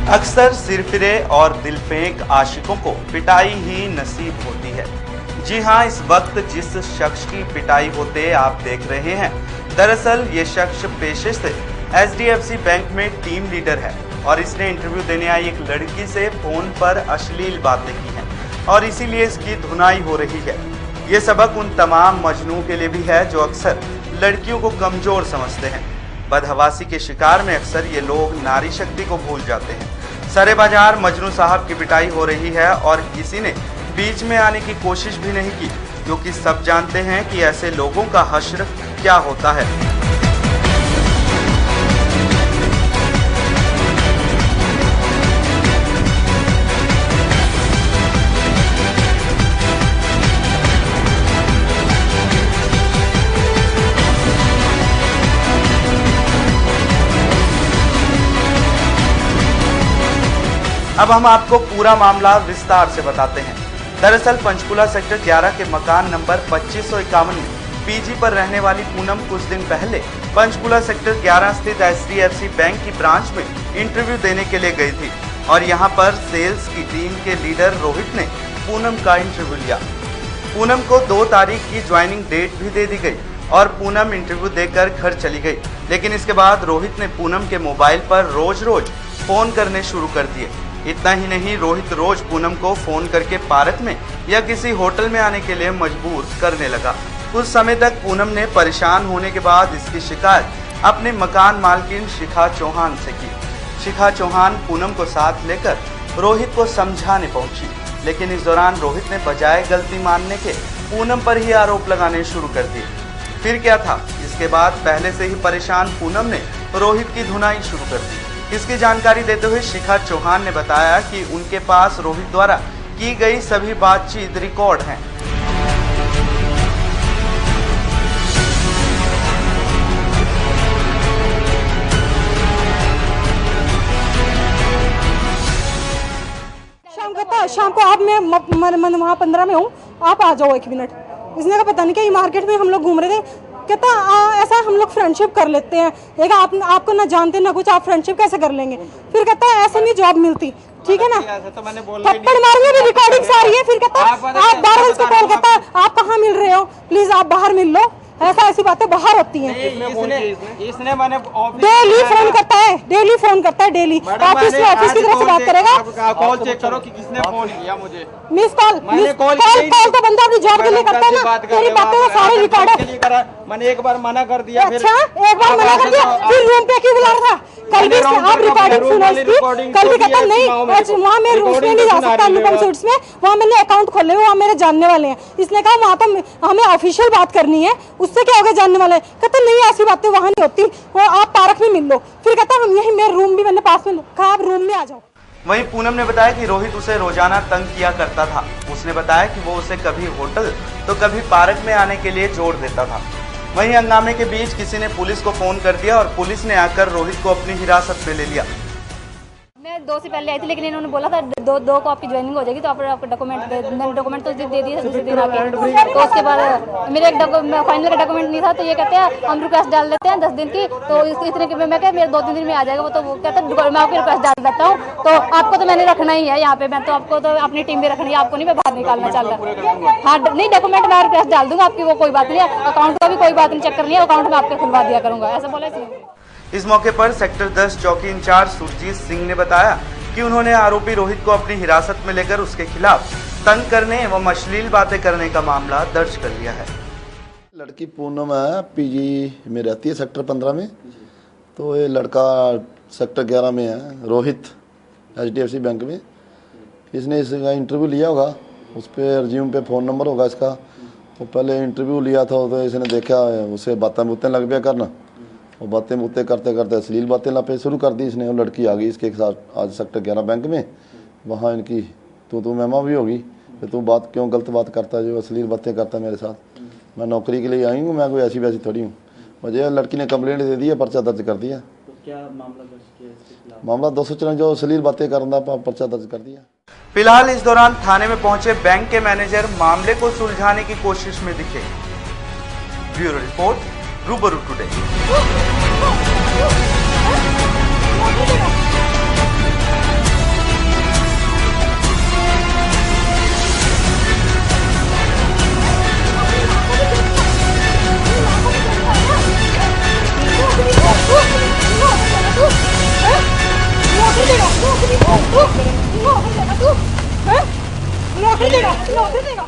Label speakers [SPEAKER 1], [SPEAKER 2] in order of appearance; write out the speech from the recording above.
[SPEAKER 1] अक्सर सिरफिरे और दिलफेंक आशिकों को पिटाई ही नसीब होती है। जी हाँ, इस वक्त जिस शख्स की पिटाई होते आप देख रहे हैं, दरअसल ये शख्स पेशे से HDFC बैंक में टीम लीडर है और इसने इंटरव्यू देने आई एक लड़की से फोन पर अश्लील बातें की हैं और इसीलिए इसकी धुनाई हो रही है। ये सबक उन तमाम मजनू के लिए भी है जो अक्सर लड़कियों को कमजोर समझते हैं। बदहवासी के शिकार में अक्सर ये लोग नारी शक्ति को भूल जाते हैं। सरे बाजार मजनू साहब की पिटाई हो रही है और किसी ने बीच में आने की कोशिश भी नहीं की, क्योंकि सब जानते हैं कि ऐसे लोगों का हश्र क्या होता है। अब हम आपको पूरा मामला विस्तार से बताते हैं। दरअसल पंचकुला सेक्टर 11 के मकान नंबर 2551 में पीजी पर रहने वाली पूनम कुछ दिन पहले पंचकुला सेक्टर 11 स्थित HDFC बैंक की ब्रांच में इंटरव्यू देने के लिए गई थी और यहां पर सेल्स की टीम के लीडर रोहित ने पूनम का इंटरव्यू लिया। पूनम को 2 तारीख की ज्वाइनिंग डेट भी दे दी गई और पूनम इंटरव्यू देकर घर चली गई। लेकिन इसके बाद रोहित ने पूनम के मोबाइल पर रोज फोन करने शुरू कर दिए। इतना ही नहीं, रोहित रोज पूनम को फोन करके पार्क में या किसी होटल में आने के लिए मजबूर करने लगा। कुछ समय तक पूनम ने परेशान होने के बाद इसकी शिकायत अपने मकान मालकिन शिखा चौहान से की। शिखा चौहान पूनम को साथ लेकर रोहित को समझाने पहुंची, लेकिन इस दौरान रोहित ने बजाय गलती मानने के पूनम पर ही आरोप लगाने शुरू कर दिए। फिर क्या था, इसके बाद पहले से ही परेशान पूनम ने रोहित की धुनाई शुरू कर दी। इसकी जानकारी देते हुए शिखा चौहान ने बताया कि उनके पास रोहित द्वारा की गई सभी बातचीत रिकॉर्ड हैं।
[SPEAKER 2] शाम को आप मैं वहाँ 15 में हूँ, आप आ जाओ 1 मिनट। इसने कहा पता नहीं क्या, मार्केट में हम लोग घूम रहे थे, कहता ऐसा हम लोग फ्रेंडशिप कर लेते हैं। एक आपको ना जानते ना कुछ, आप फ्रेंडशिप कैसे कर लेंगे। फिर कहता है ऐसे नहीं जॉब मिलती, ठीक है ना, थप्पड़ मारूंगा भी, रिकॉर्डिंग सारी है। फिर कहता आप बाहर उसको कॉल करता है, आप कहाँ मिल रहे हो, प्लीज आप बाहर मिल लो। ऐसी बातें बाहर होती हैं।
[SPEAKER 3] इसने मैंने
[SPEAKER 2] डेली फोन करता है, डेली फोन करता है, डेली ऑफिस की तरफ से बात करेगा।
[SPEAKER 3] कॉल चेक करो कि किसने फोन किया मुझे।
[SPEAKER 2] मिस कॉल तो बंदा अपनी जॉब के लिए करता है ना, तेरी बातें तो सारी रिकॉर्ड है।
[SPEAKER 3] मैंने एक बार मना कर दिया।
[SPEAKER 2] अच्छा, एक बार मना कर दिया, फिर रूम पे क्यों बुला रहा था? कल भी आप रिकॉर्डिंग सुनो इसकी, कल भी कहता नहीं वहाँ मैं उसमें नहीं जा सकता, अनुपम सूट्स में, वहाँ मैंने अकाउंट खोले हुए, वहाँ मेरे जानने वाले हैं। इसने कहा वहाँ तो हमें ऑफिशियल बात करनी है, उससे क्या होगा जानने वाले। कहता नहीं ऐसी बातें वहाँ नहीं होती, वो आप पार्क में मिल लो। फिर कहता हम यही, मेरा रूम भी मैंने पास में, कहा आप रूम में आ जाओ।
[SPEAKER 1] वहीं पूनम ने बताया कि रोहित उसे रोजाना तंग किया करता था। उसने बताया कि वो उसे कभी होटल तो कभी पार्क में आने के लिए जोड़ देता था। वहीं हंगामे के बीच किसी ने पुलिस को फोन कर दिया और पुलिस ने आकर रोहित को अपनी हिरासत में ले लिया।
[SPEAKER 4] मैं 2 से पहले आई थी, लेकिन इन्होंने बोला था 2 को आपकी ज्वाइनिंग हो जाएगी, तो आपका डॉक्यूमेंट मैंने डॉक्यूमेंट तो दे दिए दूसरे दिन आके। तो उसके बाद मेरे एक फाइनल का डॉक्यूमेंट नहीं था, तो ये कहते हैं हम रिक्वेस्ट डाल देते हैं 10 दिन की, तो इतने के मैं क्या मेरे 2-3 दिन में आ जाएगा। वो तो कहता है मैं आपकी रिक्वेस्ट डाल देता हूँ, तो आपको तो मैंने रखना ही है यहाँ पे, मैं तो आपको तो अपनी टीम भी रखनी है, आपको नहीं मैं बाहर निकालना चाह रहा। हाँ नहीं, डॉक्यूमेंट मैं रिक्वेस्ट डाल दूंगा आपकी, वो कोई बात नहीं है, अकाउंट का भी कोई बात नहीं, चेक कर लिया, अकाउंट में आपके खुलवा दिया करूंगा, ऐसा बोला इसलिए।
[SPEAKER 1] इस मौके पर सेक्टर 10 चौकी इंचार्ज सुरजीत सिंह ने बताया कि उन्होंने आरोपी रोहित को अपनी हिरासत में लेकर उसके खिलाफ तंग करने एवं अश्लील बातें करने का मामला दर्ज कर लिया है।
[SPEAKER 5] लड़की पूनम है, पीजी में रहती है सेक्टर 15 में। तो ये लड़का सेक्टर 11 में है, रोहित, HDFC बैंक में। इसने इसका इंटरव्यू लिया होगा, उस पर रिज्यूम पे फ़ोन नंबर होगा इसका। तो पहले इंटरव्यू लिया था, तो इसने देखा उसे बातें बुतें लग गया करना, और बातें बुतें करते करते अश्लील बातें लापे शुरू कर दी इसने। और लड़की आ गई इसके साथ आज सेक्टर 11 बैंक में, वहाँ इनकी तू मैमा भी होगी। कि तू बात क्यों गलत बात करता है, जो अश्लील बातें करता है मेरे साथ। मैं नौकरी के लिए आई हूँ, मैं कोई ऐसी वैसी थोड़ी हूँ। मुझे लड़की ने कंप्लेंट दे दी है, पर्चा दर्ज कर दिया।
[SPEAKER 6] तो क्या मामला दर्ज किया इसके खिलाफ?
[SPEAKER 5] मामला 294 जो अश्लील बातें करना, पर्चा दर्ज कर दिया।
[SPEAKER 1] फिलहाल इस दौरान थाने में पहुंचे बैंक के मैनेजर मामले को सुलझाने की कोशिश में दिखे। ब्यूरो रिपोर्ट, रूबरू टुडे।
[SPEAKER 2] नौकरी देगा